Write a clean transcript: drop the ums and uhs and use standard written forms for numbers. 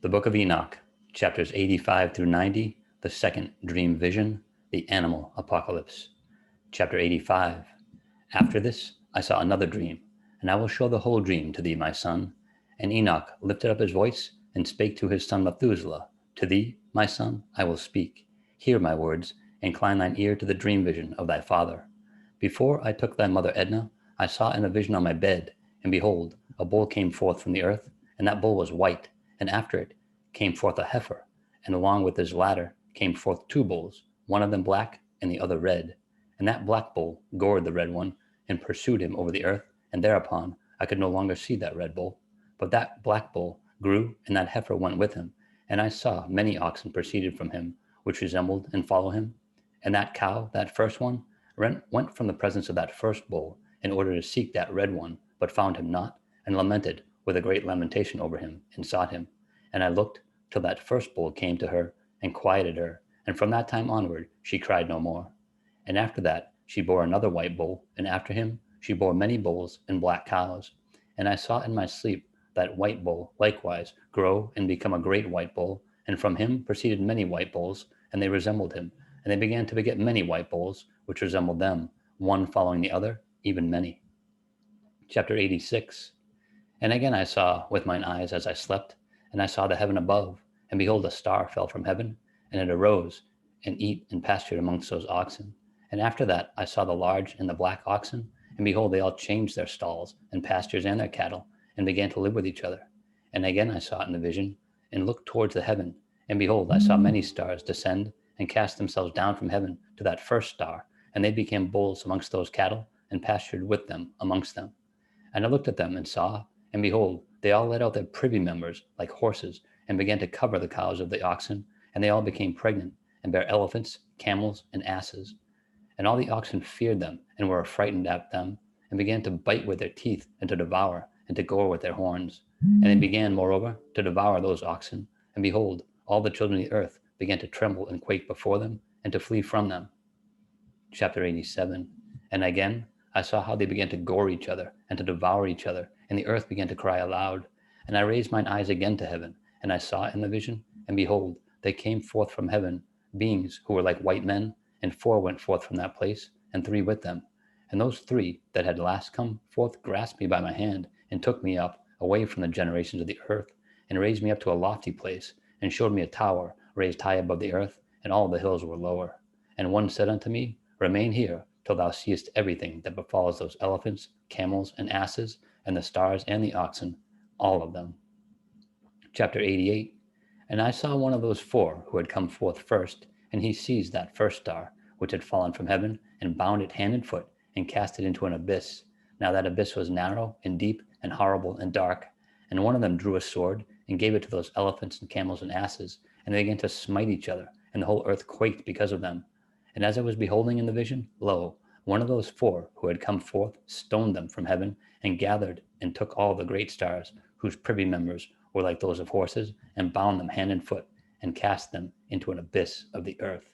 The Book of Enoch, chapters 85 through 90, the second dream vision, the animal apocalypse. Chapter 85. After this, I saw another dream, and I will show the whole dream to thee, my son. And Enoch lifted up his voice and spake to his son Methuselah, To thee, my son, I will speak. Hear my words, incline thine ear to the dream vision of thy father. Before I took thy mother Edna, I saw in a vision on my bed, and behold, a bull came forth from the earth, and that bull was white, and after it came forth a heifer, and along with his latter came forth two bulls, one of them black and the other red. And that black bull gored the red one, and pursued him over the earth, and thereupon I could no longer see that red bull. But that black bull grew, and that heifer went with him, and I saw many oxen proceeded from him, which resembled and follow him. And that cow, that first one, went from the presence of that first bull, in order to seek that red one, but found him not, and lamented with a great lamentation over him, and sought him. And I looked till that first bull came to her, and quieted her, and from that time onward she cried no more. And after that she bore another white bull, and after him she bore many bulls and black cows. And I saw in my sleep that white bull likewise grow and become a great white bull, and from him proceeded many white bulls, and they resembled him, and they began to beget many white bulls, which resembled them, one following the other, even many. Chapter 86. And again I saw with mine eyes as I slept, and I saw the heaven above, and behold, a star fell from heaven, and it arose, and eat and pastured amongst those oxen. And after that I saw the large and the black oxen, and behold, they all changed their stalls, and pastures, and their cattle, and began to live with each other. And again I saw it in the vision, and looked towards the heaven, and behold, I saw many stars descend, and cast themselves down from heaven to that first star, and they became bulls amongst those cattle, and pastured with them amongst them. And I looked at them, and saw, and behold, they all let out their privy members like horses, and began to cover the cows of the oxen, and they all became pregnant, and bare elephants, camels, and asses. And all the oxen feared them, and were affrighted at them, and began to bite with their teeth, and to devour, and to gore with their horns. And they began, moreover, to devour those oxen. And behold, all the children of the earth began to tremble and quake before them, and to flee from them. Chapter 87. And again I saw how they began to gore each other, and to devour each other, and the earth began to cry aloud. And I raised mine eyes again to heaven, and I saw in the vision, and behold, they came forth from heaven, beings who were like white men, and 4 went forth from that place, and 3 with them. And those 3 that had last come forth grasped me by my hand, and took me up away from the generations of the earth, and raised me up to a lofty place, and showed me a tower raised high above the earth, and all the hills were lower. And one said unto me, Remain here till thou seest everything that befalls those elephants, camels, and asses, and the stars and the oxen, all of them. Chapter 88. And I saw one of those 4 who had come forth first, and he seized that first star, which had fallen from heaven, and bound it hand and foot, and cast it into an abyss. Now that abyss was narrow, and deep, and horrible, and dark. And one of them drew a sword, and gave it to those elephants, and camels, and asses, and they began to smite each other, and the whole earth quaked because of them. And as I was beholding in the vision, lo, one of those 4 who had come forth stoned them from heaven, and gathered and took all the great stars, whose privy members were like those of horses, and bound them hand and foot, and cast them into an abyss of the earth.